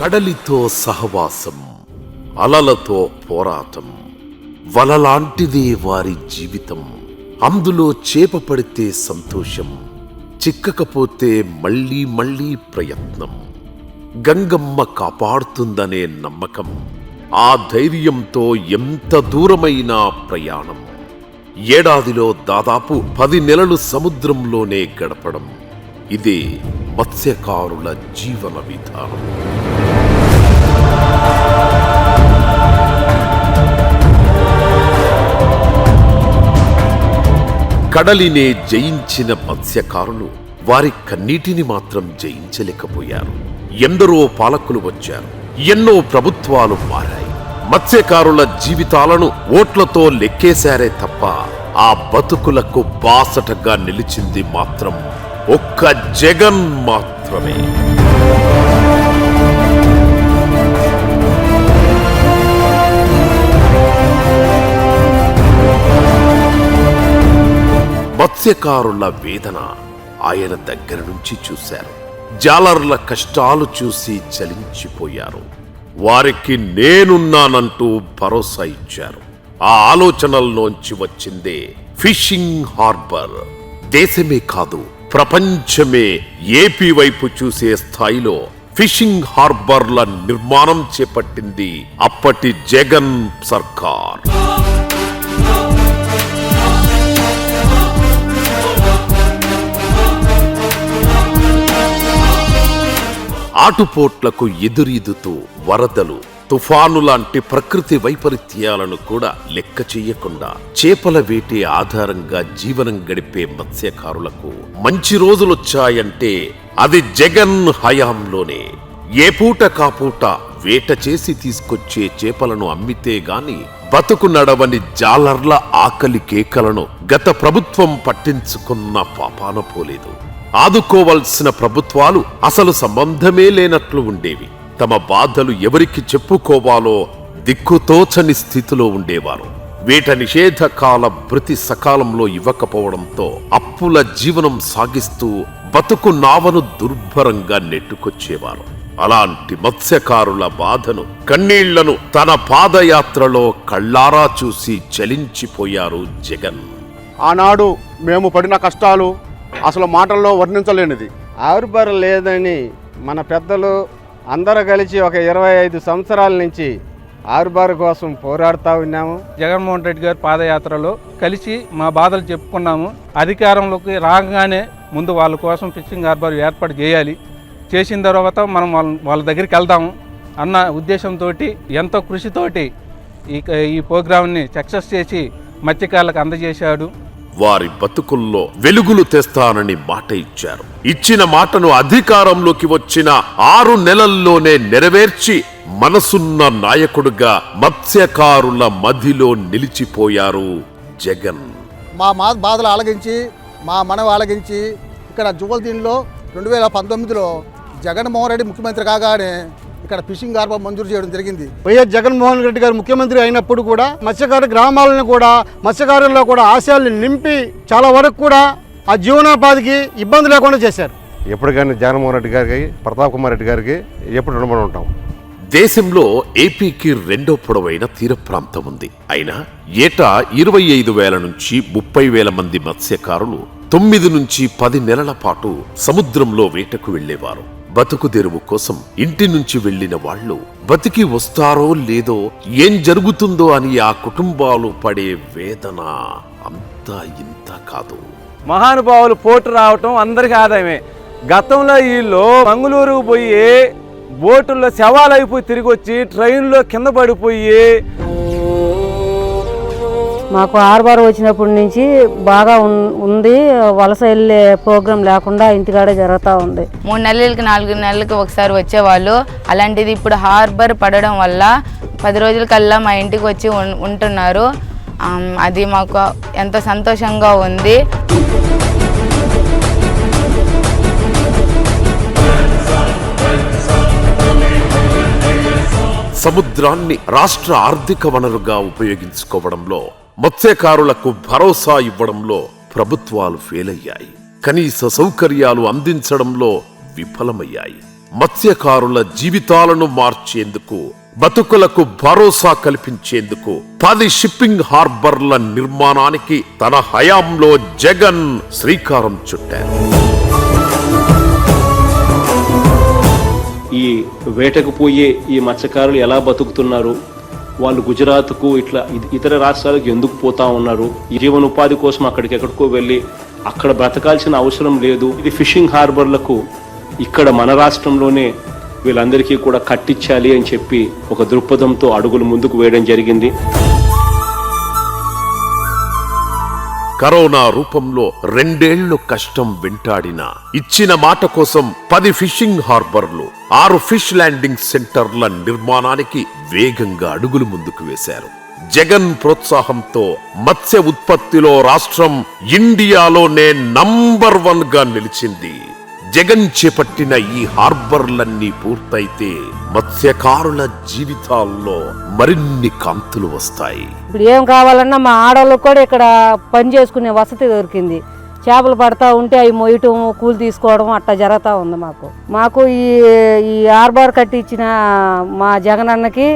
కడలితో సహవాసం, అలలతో పోరాటం, వలలాంటిదే వారి జీవితం. అందులో చేప పడితే సంతోషం, చిక్కకపోతే మళ్ళీ మళ్ళీ ప్రయత్నం. గంగమ్మ కాపాడుతుందనే నమ్మకం, ఆ ధైర్యంతో ఎంత దూరమైనా ప్రయాణం. ఏడాదిలో దాదాపు 10 నెలలు సముద్రంలోనే గడపడం, ఇదే మత్స్యకారుల జీవన విధానం. కడలినే జయించిన మత్స్యకారులు వారి కన్నీటిని మాత్రం జయించలేకపోయారు. ఎందరో పాలకులు వచ్చారు, ఎన్నో ప్రభుత్వాలు మారాయి. మత్స్యకారుల జీవితాలను ఓట్లతో లెక్కేశారే తప్ప ఆ బతుకులకు బాసటగా నిలిచింది మాత్రం ఒక్క జగన్ మాత్రమే. మత్స్యకారుల వేదన ఆయన దగ్గర నుంచి చూశారు. జాలర్ల కష్టాలు చూసి చలించిపోయారు. వారికి నేనున్నానంటూ భరోసా ఇచ్చారు. ఆ ఆలోచనల్లోంచి వచ్చిందే ఫిషింగ్ హార్బర్. దేశమే కాదు, ప్రపంచమే ఏపీ వైపు చూసే స్థాయిలో ఫిషింగ్ హార్బర్ల నిర్మాణం చేపట్టింది అప్పటి జగన్ సర్కార్. ఆటుపోట్లకు ఎదురీదుతూ వరదలు, తుఫాను లాంటి ప్రకృతి వైపరీత్యాలను కూడా లెక్క చెయ్యకుండా చేపల వేటే ఆధారంగా జీవనం గడిపే మత్స్యకారులకు మంచి రోజులొచ్చాయంటే అది జగన్ హయాంలోనే. ఏ పూట కాపూట వేట చేసి తీసుకొచ్చే చేపలను అమ్మితే గాని బతుకు నడవని జాలర్ల ఆకలి కేకలను గత ప్రభుత్వం పట్టించుకున్న పాపాన పోలేదు. ఆదుకోవలసిన ప్రభుత్వాలు అసలు సంబంధమే లేనట్లు ఉండేవి. తమ బాధలు ఎవరికి చెప్పుకోవాలో దిక్కుతోచని స్థితిలో ఉండేవారు. వేట నిషేధ కాల భృతి సకాలంలో ఇవ్వకపోవడంతో అప్పుల జీవనం సాగిస్తూ బతుకు నావను దుర్భరంగా నెట్టుకొచ్చేవారు. అలాంటి మత్స్యకారుల బాధను, కన్నీళ్లను తన పాదయాత్రలో కళ్ళారా చూసి చలించిపోయారు జగన్. ఆనాడు మేము పడిన కష్టాలు అసలు మాటల్లో వర్ణించలేనిది. హార్బర్ లేదని మన పెద్దలు అందరూ కలిసి ఒక 25 సంవత్సరాల నుంచి హార్బర్ కోసం పోరాడుతూ ఉన్నాము. జగన్మోహన్ రెడ్డి గారి పాదయాత్రలో కలిసి మా బాధలు చెప్పుకున్నాము. అధికారంలోకి రాగానే ముందు వాళ్ళ కోసం ఫిషింగ్ హార్బర్ ఏర్పాటు చేయాలి, చేసిన తర్వాత మనం వాళ్ళ దగ్గరికి వెళ్దాము అన్న ఉద్దేశంతో ఎంతో కృషితోటి ఈ ప్రోగ్రాంని సక్సెస్ చేసి మత్స్యకారులకు అందజేశాడు. వారి బతుకుల్లో వెలుగులు తెస్తానని మాట ఇచ్చారు. ఇచ్చిన మాటను అధికారంలోకి వచ్చిన 6 నెలల్లోనే నెరవేర్చి మనసున్న నాయకుడుగా మత్స్యకారుల మదిలో నిలిచిపోయారు జగన్. మా బాధలు ఆలగించి, మా మనవి ఆలగించి ఇక్కడ జువల్దీన్లో 2019లో జగన్మోహన్ రెడ్డి ముఖ్యమంత్రి కాగానే ఇక్కడ ఫిషింగ్ హార్బర్ మంజూరు చేయడం జరిగింది. వైఎస్ జగన్మోహన్ రెడ్డి గారు ముఖ్యమంత్రి అయినప్పుడు కూడా మత్స్యకారు గ్రామాలను కూడా, మత్స్యకారుల్లో కూడా ఆశయాలను నింపి చాలా వరకు కూడా ఆ జీవనోపాధికి ఇబ్బంది లేకుండా చేశారు. ఎప్పుడు కానీ జగన్మోహన్ రెడ్డి గారికి, ప్రతాప్ కుమార్ రెడ్డి గారికి ఎప్పుడు రుణపడి ఉంటాం. దేశంలో ఏపీకి 2వ పొడవైన తీర ప్రాంతం ఉంది. అయినా ఏటా 25,000 నుంచి 30,000 మంది మత్స్యకారులు 9 నుంచి 10 నెలల పాటు సముద్రంలో వేటకు వెళ్లేవారు. బతుకు తెరువు కోసం ఇంటి నుంచి వెళ్లిన వాళ్ళు బతికి వస్తారో లేదో, ఏం జరుగుతుందో అని ఆ కుటుంబాలు పడే వేదన అంతా ఇంత కాదు. మహానుభావులు పోటు రావటం అందరికీ ఆదాయమే. గతంలో వీళ్ళు మంగళూరు పోయి బోటుల్లో శవాలు అయిపోయి తిరిగి వచ్చి ట్రైన్లో కింద పడిపోయి. మాకు హార్బర్ వచ్చినప్పటి నుంచి బాగా ఉంది. వలస వెళ్ళే ప్రోగ్రాం లేకుండా ఇంటికాడే జరుగుతూ ఉంది. 3 నెలలకి 4 నెలలకి ఒకసారి వచ్చేవాళ్ళు. అలాంటిది ఇప్పుడు హార్బర్ పడడం వల్ల 10 రోజులకల్లా మా ఇంటికి వచ్చి ఉంటున్నారు. అది మాకు ఎంతో సంతోషంగా ఉంది. సముద్రాన్ని రాష్ట్ర ఆర్థిక వనరుగా ఉపయోగించుకోవడంలో, మత్స్యకారులకు భరోసా ఇవ్వడంలో ప్రభుత్వాలు ఫెయిల్ అయ్యాయి. కనీస సౌకర్యాలు అందించడంలో విఫలమయ్యాయి. మత్స్యకారుల జీవితాలను మార్చేందుకు, బతుకులకు భరోసా కల్పించేందుకు 10 షిప్పింగ్ హార్బర్ల నిర్మాణానికి తన హయాంలో జగన్ శ్రీకారం చుట్టారు. ఈ వేటకు పోయే ఈ మత్స్యకారులు ఎలా బతుకుతున్నారు, వాళ్ళు గుజరాత్కు ఇట్లా ఇతర రాష్ట్రాలకు ఎందుకు పోతా ఉన్నారు, ఈ జీవనోపాధి కోసం అక్కడికెక్కడికో వెళ్ళి అక్కడ బ్రతకాల్సిన అవసరం లేదు. ఇది ఫిషింగ్ హార్బర్లకు ఇక్కడ మన రాష్ట్రంలోనే వీళ్ళందరికీ కూడా కట్టించాలి అని చెప్పి ఒక దృక్పథంతో అడుగులు ముందుకు వేయడం జరిగింది. కరోనా రూపంలో 2 ఏళ్లు కష్టం వెంటాడిన ఇచ్చిన మాట కోసం 10 ఫిషింగ్ హార్బర్లు, 6 ఫిష్ ల్యాండింగ్ సెంటర్ల నిర్మాణానికి వేగంగా అడుగులు ముందుకు వేశారు. జగన్ ప్రోత్సాహంతో మత్స్య ఉత్పత్తిలో రాష్ట్రం ఇండియాలోనే నంబర్ 1 గా నిలిచింది. జగన్ చేపట్టిన ఈ హార్బర్లన్నీ పూర్తయితే మత్స్యకారుల జీవితాల్లో మరిన్ని కాంతులు వస్తాయి. ఇప్పుడు ఏం కావాలన్నా మా ఆడవాళ్ళకు కూడా ఇక్కడ పని చేసుకునే వసతి దొరికింది. చేపలు పడతా ఉంటే అవి మొయ్యటం, కూలి తీసుకోవడం అట్లా జరుగుతూ ఉంది. మాకు ఈ హార్బర్ కట్టించిన మా జగన్ అన్నకి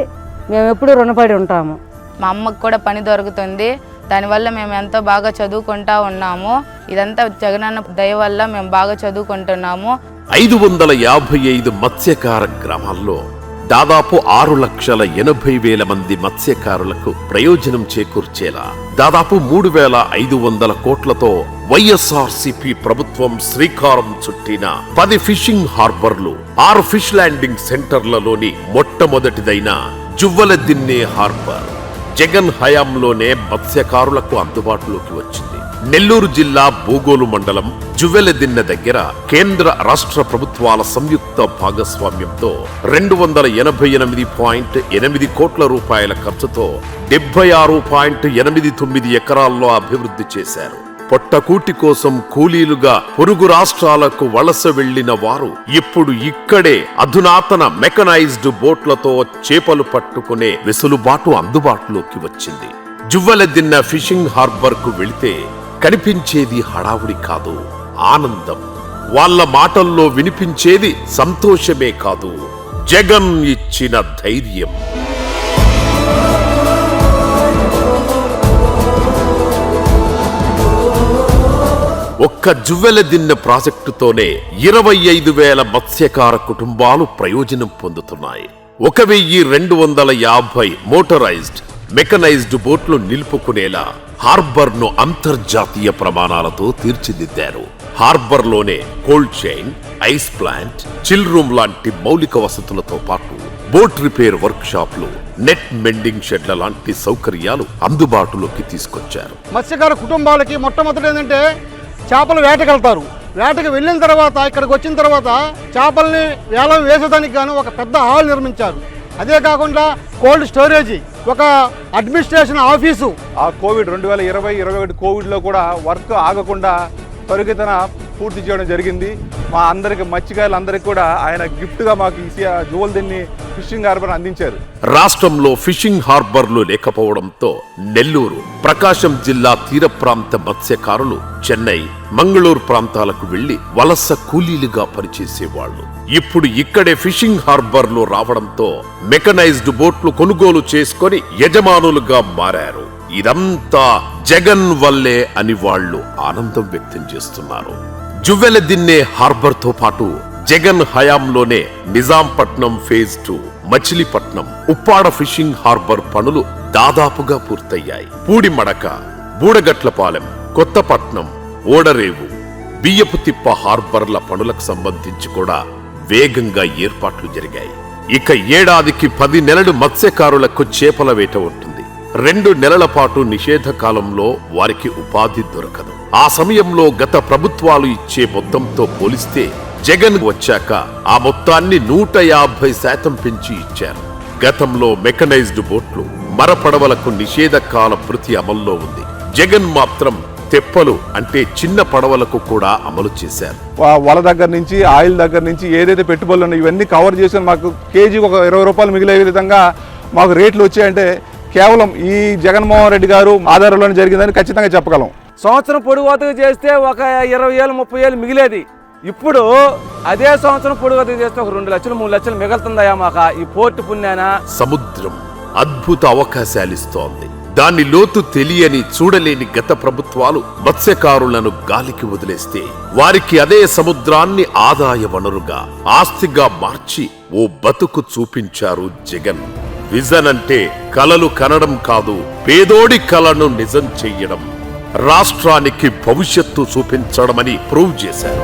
మేము ఎప్పుడూ రుణపడి ఉంటాము. మా అమ్మకు కూడా పని దొరుకుతుంది. దానివల్ల మేము ఎంతో బాగా చదువుకుంటా ఉన్నాము. ఇదంతా జగనన్న దయ వల్ల మేము బాగా చదువుకుంటున్నాము. 555 మత్స్యకార గ్రామాల్లో దాదాపు 6,80,000 మంది మత్స్యకారులకు ప్రయోజనం చేకూర్చేలా దాదాపు 3,500 కోట్లతో వైఎస్ఆర్సీపీ ప్రభుత్వం శ్రీకారం చుట్టిన 10 ఫిషింగ్ హార్బర్లు, 6 ఫిష్ ల్యాండింగ్ సెంటర్లలోని మొట్టమొదటిదైన జువ్వలదిన్నె హార్బర్ జగన్ హయాంలోనే మత్స్యకారులకు అందుబాటులోకి వచ్చింది. నెల్లూరు జిల్లా బోగోలు మండలం జువ్వెలదిన్నె దగ్గర కేంద్ర రాష్ట్ర ప్రభుత్వాల సంయుక్త భాగస్వామ్యంతో 288.8 కోట్ల రూపాయల ఖర్చుతో 76.89 ఎకరాల్లో అభివృద్ధి చేశారు. పొట్టకూటి కోసం కూలీలుగా పొరుగు రాష్ట్రాలకు వలస వెళ్లిన వారు ఇప్పుడు ఇక్కడే అధునాతన మెకనైజ్డ్ బోట్లతో చేపలు పట్టుకునే వెసులుబాటు అందుబాటులోకి వచ్చింది. జువ్వలదిన్నె ఫిషింగ్ హార్బర్ కు వెళితే కనిపించేది హడావుడి కాదు, ఆనందం. వాళ్ళ మాటల్లో వినిపించేది సంతోషమే కాదు, జగన్ ఇచ్చిన ధైర్యం. ఒక్క జువ్వెలదిన్నె ప్రాజెక్టుతోనే 25,000 మత్స్యకార కుటుంబాలు ప్రయోజనం పొందుతున్నాయి. 1,250 మోటరైజ్డ్, మెకనైజ్డ్ బోట్లు నిలుపుకునేలా హార్బర్ ను అంతర్జాతీయ ప్రమాణాలతో తీర్చిదిద్దారు. హార్బర్ లోనే cold chain, ice plant, chill room లాంటి మౌలిక వసతులతో పాటు బోట్ రిపేర్ వర్క్ షాప్లు, నెట్ మెండింగ్ షెడ్ల లాంటి సౌకర్యాలు అందుబాటులోకి తీసుకొచ్చారు. మత్స్యకార కుటుంబాలకి మొట్టమొదటి ఏంటంటే చేపలు వేటకెళ్తారు. వేటకు వెళ్ళిన తర్వాత ఇక్కడికి వచ్చిన తర్వాత చేపల్ని వేలం వేసేదానికి గాను ఒక పెద్ద హాల్ నిర్మించారు. అదే కాకుండా కోల్డ్ స్టోరేజీ, ఒక అడ్మినిస్ట్రేషన్ ఆఫీసు. ఆ కోవిడ్ 2020-21 కోవిడ్లో కూడా వర్క్ ఆగకుండా త్వరితగతిన పూర్తి చేయడం జరిగింది. మా అందరికి మత్స్యకారులందరికీ కూడా ఆయన గిఫ్ట్గా మాకు ఈ జువ్వలదిన్నె ఫిషింగ్ హార్బర్ అందించారు. రాష్ట్రంలో ఫిషింగ్ హార్బర్లు లేకపోవడంతో నెల్లూరు, ప్రకాశం జిల్లా తీర ప్రాంత మత్స్యకారులు చెన్నై, మంగళూరు ప్రాంతాలకు వెళ్లి వలస కూలీలుగా పనిచేసేవాళ్లు. ఇప్పుడు ఇక్కడే ఫిషింగ్ హార్బర్లు రావడంతో మెకనైజ్డ్ బోట్లు కొనుగోలు చేసుకొని యజమానులుగా మారారు. ఇదంతా జగన్ వల్లే అని వాళ్లు ఆనందం వ్యక్తం చేస్తున్నారు. జువ్వెలదిన్నె హార్బర్ తో పాటు జగన్ హయాంలోనే Nizampatnam phase 2, Machilipatnam, Uppada fishing harbour పనులు దాదాపుగా పూర్తయ్యాయి. పూడిమడక, బూడగట్లపాలెం, కొత్తపట్నం, ఓడరేవు, బియ్యపుతిప్ప హార్బర్ల పనులకు సంబంధించి కూడా వేగంగా ఏర్పాట్లు జరిగాయి. ఇక ఏడాదికి 10 నెలలు మత్స్యకారులకు చేపల వేట ఉంటుంది. 2 నెలల పాటు నిషేధ కాలంలో వారికి ఉపాధి దొరకదు. ఆ సమయంలో గత ప్రభుత్వాలు ఇచ్చే మొత్తంతో పోలిస్తే జగన్ వచ్చాక ఆ మొత్తాన్ని 150% పెంచి ఇచ్చారు. గతంలో మెకనైజ్డ్ బోట్లు, మరపడవలకు నిషేధ కాల భృతి అమల్లో ఉంది. జగన్ మాత్రం తెప్పలు అంటే చిన్న పడవలకు కూడా అమలు చేశారు. వల దగ్గర నుంచి, ఆయిల్ దగ్గర నుంచి ఏదైతే పెట్టుబడులు ఉన్నాయో ఇవన్నీ కవర్ చేసి మాకు కేజీకి ఒక 20 రూపాయలు మిగిలే విధంగా మాకు రేట్లు వచ్చాయంటే కేవలం ఈ జగన్మోహన్ రెడ్డి గారు ఆధారంలోనే జరిగిందని ఖచ్చితంగా చెప్పగలం. సంవత్సరం పొడుగుతూ చేస్తే ఒక 20,000 30,000 మిగిలేది. ఇప్పుడు అదే సంవత్సరం పురోగతి చేస్తే ఒక 2 లక్షలు 3 లక్షలు మిగులుతుందయా మాకు ఈ పోర్టు పుణ్యాన. సముద్రం అద్భుత అవకాశాలిస్తోంది. దాని లోతు తెలియని చూడలేని గత ప్రభుత్వాలు మత్స్యకారులను గాలికి వదిలేస్తే వారికి అదే సముద్రాన్ని ఆదాయ వనరుగా ఆస్తిగా మార్చి ఓ బతుకు చూపించారు జగన్. విజన్ అంటే కలలు కనడం కాదు, పేదోడి కలను నిజం చెయ్యడం, రాష్ట్రానికి భవిష్యత్తు చూపించడమని ప్రూవ్ చేశారు.